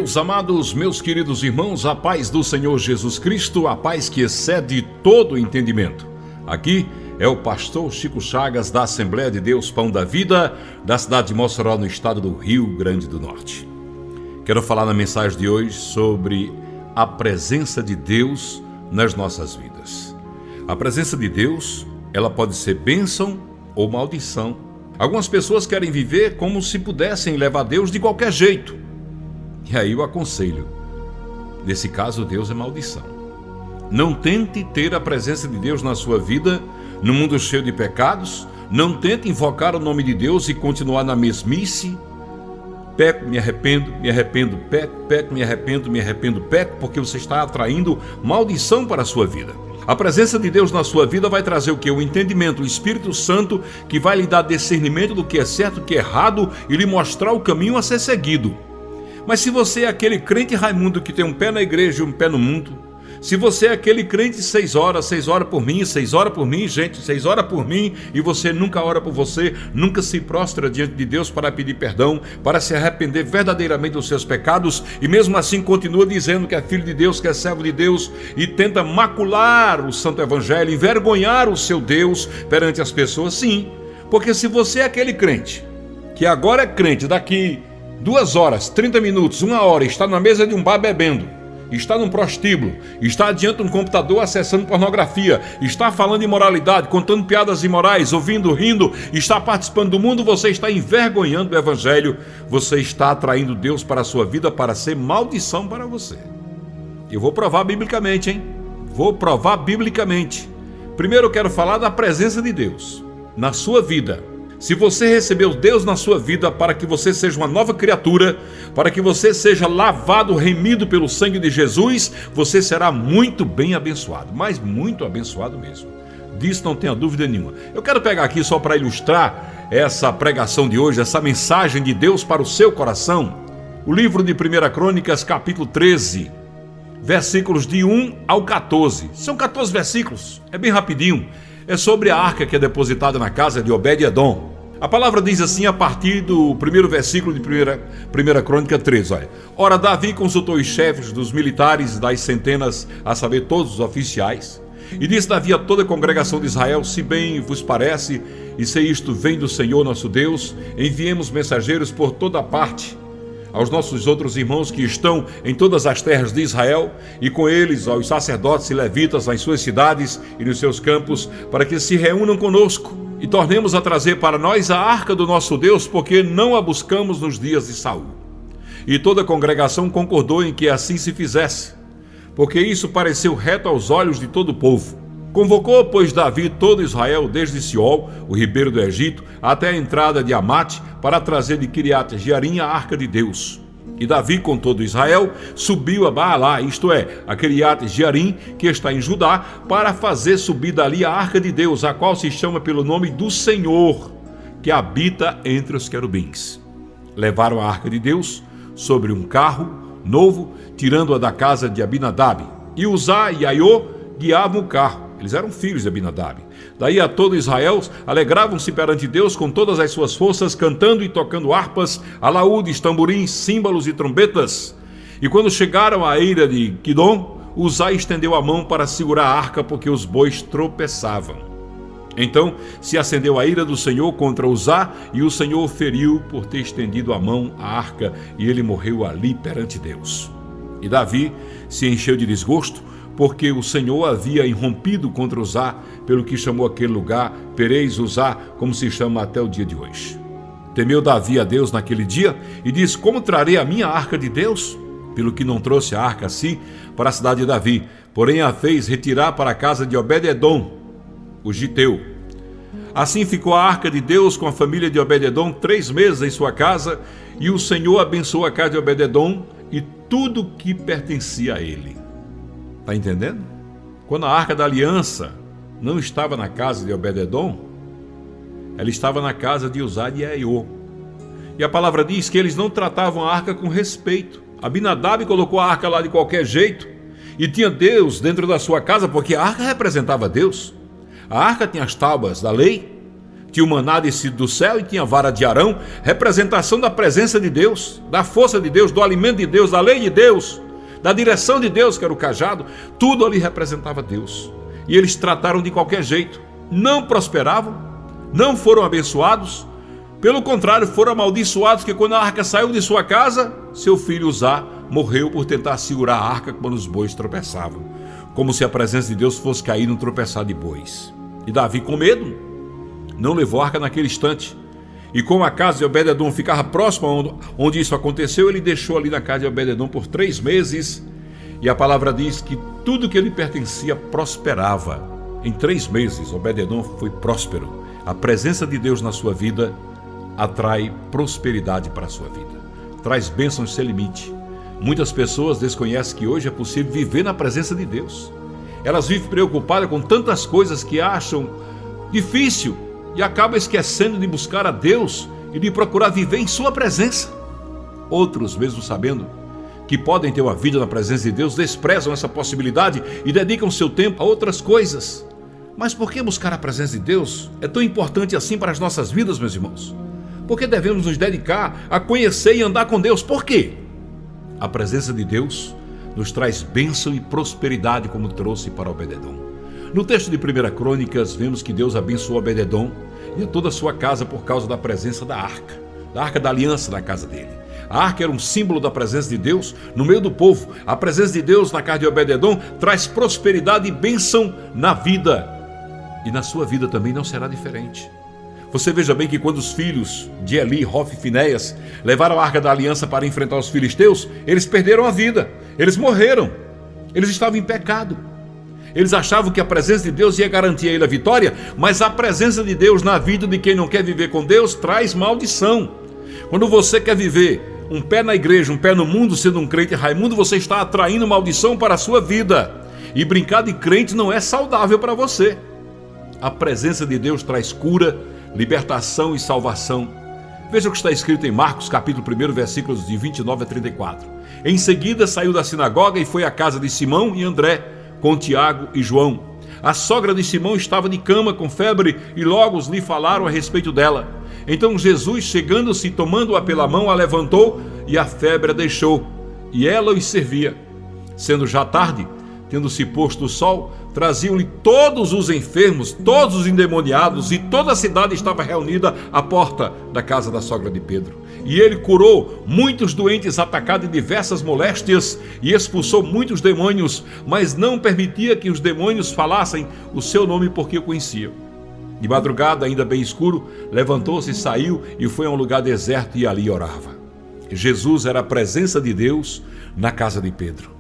Meus amados, meus queridos irmãos, a paz do Senhor Jesus Cristo, a paz que excede todo entendimento. Aqui é o pastor Chico Chagas, da Assembleia de Deus Pão da Vida, da cidade de Mossoró, no estado do Rio Grande do Norte. Quero falar na mensagem de hoje sobre a presença de Deus nas nossas vidas. A presença de Deus, ela pode ser bênção ou maldição. Algumas pessoas querem viver como se pudessem levar Deus de qualquer jeito. E aí eu aconselho, nesse caso Deus é maldição. Não tente ter a presença de Deus na sua vida, no mundo cheio de pecados. Não tente invocar o nome de Deus e continuar na mesmice. Peco, me arrependo, peco, me arrependo, peco, porque você está atraindo maldição para a sua vida. A presença de Deus na sua vida vai trazer o quê? O entendimento, o Espírito Santo, que vai lhe dar discernimento do que é certo, do que é errado e lhe mostrar o caminho a ser seguido. Mas se você é aquele crente Raimundo que tem um pé na igreja e um pé no mundo, se você é aquele crente 6 horas por mim, 6 horas por mim, gente, 6 horas por mim, e você nunca ora por você, nunca se prostra diante de Deus para pedir perdão, para se arrepender verdadeiramente dos seus pecados, e mesmo assim continua dizendo que é filho de Deus, que é servo de Deus, e tenta macular o santo evangelho, envergonhar o seu Deus perante as pessoas, sim, porque se você é aquele crente, que agora é crente, daqui 2 horas, 30 minutos, 1 hora, está na mesa de um bar bebendo, está num prostíbulo, está diante de um computador acessando pornografia, está falando imoralidade, contando piadas imorais, ouvindo, rindo, está participando do mundo, você está envergonhando o evangelho, você está atraindo Deus para a sua vida para ser maldição para você. Eu vou provar biblicamente, hein? Vou provar biblicamente. Primeiro eu quero falar da presença de Deus na sua vida. Se você recebeu Deus na sua vida para que você seja uma nova criatura, para que você seja lavado, remido pelo sangue de Jesus, você será muito bem abençoado, mas muito abençoado mesmo. Disso não tenha dúvida nenhuma. Eu quero pegar aqui só para ilustrar essa pregação de hoje, essa mensagem de Deus para o seu coração, o livro de 1 Crônicas, capítulo 13, versículos de 1 ao 14. São 14 versículos, é bem rapidinho. É sobre a arca que é depositada na casa de Obed-Edom. A palavra diz assim a partir do primeiro versículo de 1 Crônica 13. Olha. Ora, Davi consultou os chefes dos militares das centenas, a saber, todos os oficiais, e disse Davi a toda a congregação de Israel: se bem vos parece, e se isto vem do Senhor nosso Deus, enviemos mensageiros por toda a parte aos nossos outros irmãos que estão em todas as terras de Israel, e com eles aos sacerdotes e levitas nas suas cidades e nos seus campos, para que se reúnam conosco e tornemos a trazer para nós a arca do nosso Deus, porque não a buscamos nos dias de Saul. E toda a congregação concordou em que assim se fizesse, porque isso pareceu reto aos olhos de todo o povo. Convocou, pois, Davi todo Israel, desde Siol, o ribeiro do Egito, até a entrada de Amate, para trazer de Quiriate-Jearim a arca de Deus. E Davi, com todo Israel, subiu a Baalá, isto é, a Quiriate-Jearim, que está em Judá, para fazer subir dali a arca de Deus, a qual se chama pelo nome do Senhor, que habita entre os querubins. Levaram a arca de Deus sobre um carro novo, tirando-a da casa de Abinadab. E Uzá e Aiô guiavam o carro. Eles eram filhos de Abinadab. Daí a todo Israel alegravam-se perante Deus com todas as suas forças, cantando e tocando harpas, alaúdes, tamborins, símbolos e trombetas. E quando chegaram à eira de Quidom, Uzá estendeu a mão para segurar a arca, porque os bois tropeçavam. Então se acendeu a ira do Senhor contra Uzá, e o Senhor o feriu por ter estendido a mão à arca, e ele morreu ali perante Deus. E Davi se encheu de desgosto, porque o Senhor havia irrompido contra Uzá, pelo que chamou aquele lugar Perez Uzá, como se chama até o dia de hoje. Temeu Davi a Deus naquele dia e disse: como trarei a minha arca de Deus? Pelo que não trouxe a arca assim para a cidade de Davi, porém a fez retirar para a casa de Obed-Edom, o giteu. Assim ficou a arca de Deus com a família de Obed-Edom 3 meses em sua casa, e o Senhor abençoou a casa de Obed-Edom e tudo que pertencia a ele. Está entendendo? Quando a arca da aliança não estava na casa de Obed-Edom, ela estava na casa de Uzá e Aiô. E a palavra diz que eles não tratavam a arca com respeito. Abinadab colocou a arca lá de qualquer jeito e tinha Deus dentro da sua casa, porque a arca representava Deus. A arca tinha as tábuas da lei, Tinha o maná descido do céu e tinha a vara de Arão, representação da presença de Deus, da força de Deus, do alimento de Deus, da lei de Deus, da direção de Deus, que era o cajado. Tudo ali representava Deus. E eles trataram de qualquer jeito. Não prosperavam, não foram abençoados. Pelo contrário, foram amaldiçoados, que quando a arca saiu de sua casa, seu filho Uzá morreu por tentar segurar a arca quando os bois tropeçavam. Como se a presença de Deus fosse cair no tropeçar de bois. E Davi, com medo, não levou a arca naquele instante. E como a casa de Obed-edom ficava próxima onde isso aconteceu, ele deixou ali na casa de Obed-edom por 3 meses. E a palavra diz que tudo que lhe pertencia prosperava. Em 3 meses, Obed-edom foi próspero. A presença de Deus na sua vida atrai prosperidade para a sua vida. Traz bênçãos sem limite. Muitas pessoas desconhecem que hoje é possível viver na presença de Deus. Elas vivem preocupadas com tantas coisas que acham difícil e acabam esquecendo de buscar a Deus e de procurar viver em sua presença. Outros, mesmo sabendo que podem ter uma vida na presença de Deus, desprezam essa possibilidade e dedicam seu tempo a outras coisas. Mas por que buscar a presença de Deus é tão importante assim para as nossas vidas, meus irmãos? Por que devemos nos dedicar a conhecer e andar com Deus? Por quê? A presença de Deus nos traz bênção e prosperidade, como trouxe para Obed-edom. No texto de 1 Crônicas, vemos que Deus abençoou Obed-edom e a toda a sua casa por causa da presença da arca da aliança na casa dele. A arca era um símbolo da presença de Deus no meio do povo. A presença de Deus na casa de Obed-edom traz prosperidade e bênção na vida. E na sua vida também não será diferente. Você veja bem que quando os filhos de Eli, Hofni e Finéias levaram a arca da aliança para enfrentar os filisteus, eles perderam a vida, eles morreram, eles estavam em pecado. Eles achavam que a presença de Deus ia garantir a ele a vitória, mas a presença de Deus na vida de quem não quer viver com Deus traz maldição. Quando você quer viver um pé na igreja, um pé no mundo, sendo um crente Raimundo, você está atraindo maldição para a sua vida. E brincar de crente não é saudável para você. A presença de Deus traz cura, libertação e salvação. Veja o que está escrito em Marcos, capítulo 1, versículos de 29 a 34. Em seguida saiu da sinagoga e foi à casa de Simão e André, com Tiago e João. A sogra de Simão estava de cama com febre e logo lhe falaram a respeito dela. Então Jesus, chegando-se e tomando-a pela mão, a levantou e a febre a deixou. E ela os servia. Sendo já tarde, tendo-se posto o sol, traziam-lhe todos os enfermos, todos os endemoniados, e toda a cidade estava reunida à porta da casa da sogra de Pedro. E ele curou muitos doentes atacados de diversas moléstias e expulsou muitos demônios, mas não permitia que os demônios falassem o seu nome, porque o conheciam. De madrugada, ainda bem escuro, levantou-se, saiu e foi a um lugar deserto e ali orava. Jesus era a presença de Deus na casa de Pedro.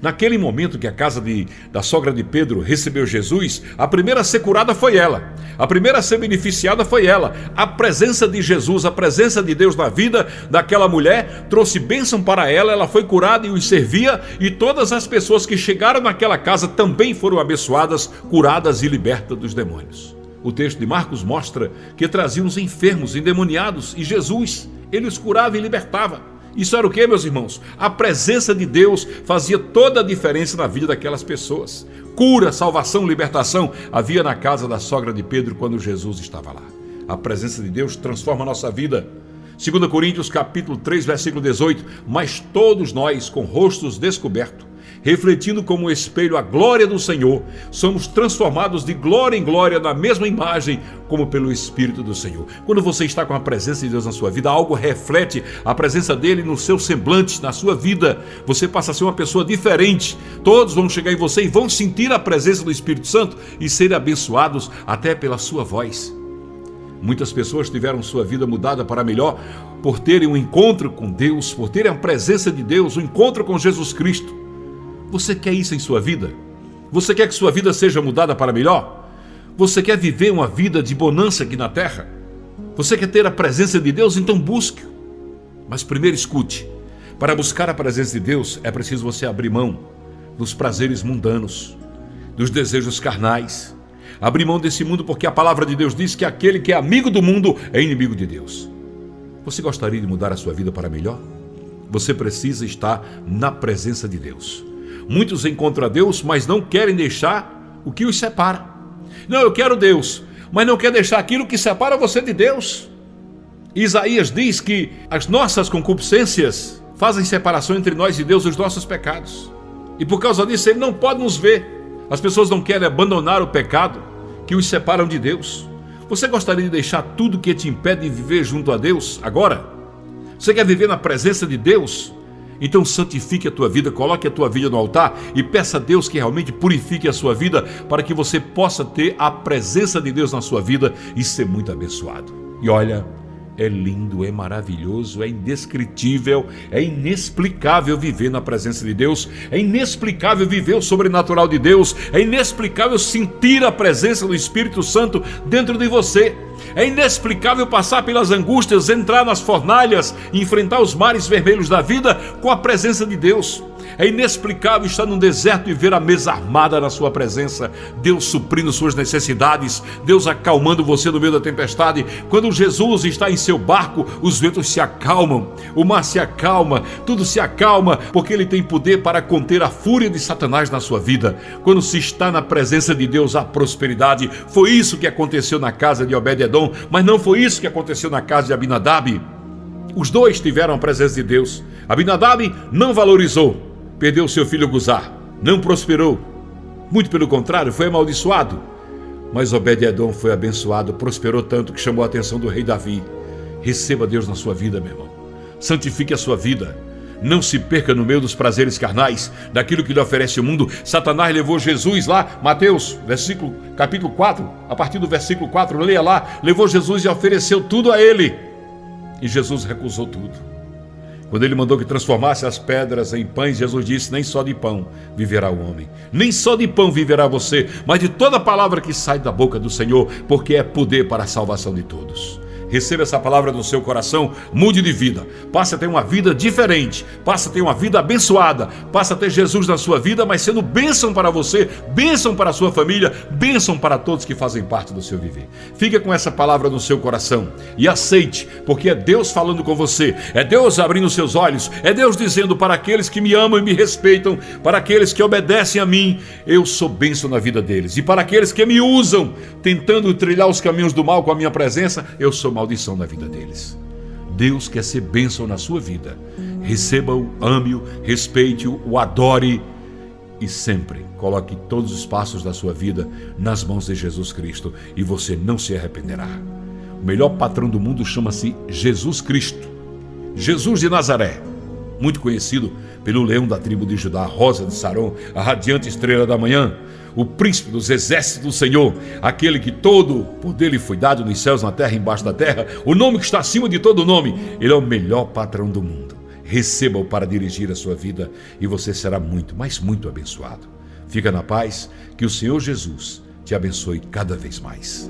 Naquele momento que a casa da sogra de Pedro recebeu Jesus, a primeira a ser curada foi ela. A primeira a ser beneficiada foi ela. A presença de Jesus, a presença de Deus na vida daquela mulher trouxe bênção para ela. Ela foi curada e os servia. E todas as pessoas que chegaram naquela casa também foram abençoadas, curadas e libertas dos demônios. O texto de Marcos mostra que traziam os enfermos, endemoniados, e Jesus, ele os curava e libertava. Isso era o que, meus irmãos? A presença de Deus fazia toda a diferença na vida daquelas pessoas. Cura, salvação, libertação havia na casa da sogra de Pedro quando Jesus estava lá. A presença de Deus transforma a nossa vida. 2 Coríntios capítulo 3, versículo 18. Mas todos nós, com rostos descobertos, refletindo como um espelho a glória do Senhor, somos transformados de glória em glória na mesma imagem, como pelo Espírito do Senhor. Quando você está com a presença de Deus na sua vida, algo reflete a presença dele no seu semblante, na sua vida. Você passa a ser uma pessoa diferente. Todos vão chegar em você e vão sentir a presença do Espírito Santo e serem abençoados até pela sua voz. Muitas pessoas tiveram sua vida mudada para melhor por terem um encontro com Deus, por terem a presença de Deus, um encontro com Jesus Cristo. Você quer isso em sua vida? Você quer que sua vida seja mudada para melhor? Você quer viver uma vida de bonança aqui na terra? Você quer ter a presença de Deus? Então busque. Mas primeiro escute. Para buscar a presença de Deus é preciso você abrir mão dos prazeres mundanos, dos desejos carnais. Abrir mão desse mundo, porque a palavra de Deus diz que aquele que é amigo do mundo é inimigo de Deus. Você gostaria de mudar a sua vida para melhor? Você precisa estar na presença de Deus. Muitos encontram a Deus, mas não querem deixar o que os separa. Não, eu quero Deus, mas não quer deixar aquilo que separa você de Deus. Isaías diz que as nossas concupiscências fazem separação entre nós e Deus, os nossos pecados. E por causa disso ele não pode nos ver. As pessoas não querem abandonar o pecado que os separam de Deus. Você gostaria de deixar tudo que te impede de viver junto a Deus agora? Você quer viver na presença de Deus? Então santifique a tua vida, coloque a tua vida no altar e peça a Deus que realmente purifique a sua vida para que você possa ter a presença de Deus na sua vida e ser muito abençoado. E olha, é lindo, é maravilhoso, é indescritível, é inexplicável viver na presença de Deus, é inexplicável viver o sobrenatural de Deus, é inexplicável sentir a presença do Espírito Santo dentro de você, é inexplicável passar pelas angústias, entrar nas fornalhas e enfrentar os mares vermelhos da vida com a presença de Deus. É inexplicável estar num deserto e ver a mesa armada na sua presença, Deus suprindo suas necessidades, Deus acalmando você no meio da tempestade. Quando Jesus está em seu barco, os ventos se acalmam, o mar se acalma, tudo se acalma, porque ele tem poder para conter a fúria de Satanás na sua vida. Quando se está na presença de Deus, há prosperidade. Foi isso que aconteceu na casa de Obed-edom, mas não foi isso que aconteceu na casa de Abinadab. Os dois tiveram a presença de Deus. Abinadab não valorizou, perdeu seu filho Guzá, não prosperou, muito pelo contrário, foi amaldiçoado. Mas Obed-edom foi abençoado, prosperou tanto que chamou a atenção do rei Davi. Receba Deus na sua vida, meu irmão. Santifique a sua vida. Não se perca no meio dos prazeres carnais, daquilo que lhe oferece o mundo. Satanás levou Jesus lá, Mateus, capítulo 4, a partir do versículo 4, leia lá, levou Jesus e ofereceu tudo a ele. E Jesus recusou tudo. Quando ele mandou que transformasse as pedras em pães, Jesus disse: nem só de pão viverá o homem, nem só de pão viverá você, mas de toda palavra que sai da boca do Senhor, porque é poder para a salvação de todos. Receba essa palavra no seu coração, mude de vida, passe a ter uma vida diferente, passe a ter uma vida abençoada, passe a ter Jesus na sua vida, mas sendo bênção para você, bênção para a sua família, bênção para todos que fazem parte do seu viver. Fica com essa palavra no seu coração e aceite, porque é Deus falando com você, é Deus abrindo seus olhos, é Deus dizendo: para aqueles que me amam e me respeitam, para aqueles que obedecem a mim, eu sou bênção na vida deles, e para aqueles que me usam, tentando trilhar os caminhos do mal com a minha presença, eu sou maldição na vida deles. Deus quer ser bênção na sua vida. Receba-o, ame-o, respeite-o, o adore e sempre coloque todos os passos da sua vida nas mãos de Jesus Cristo e você não se arrependerá. O melhor patrão do mundo chama-se Jesus Cristo, Jesus de Nazaré, muito conhecido pelo leão da tribo de Judá, a rosa de Saron, a radiante estrela da manhã, o príncipe dos exércitos do Senhor, aquele que todo poder lhe foi dado nos céus, na terra e embaixo da terra, o nome que está acima de todo nome. Ele é o melhor patrão do mundo. Receba-o para dirigir a sua vida e você será muito, mas muito abençoado. Fica na paz, que o Senhor Jesus te abençoe cada vez mais.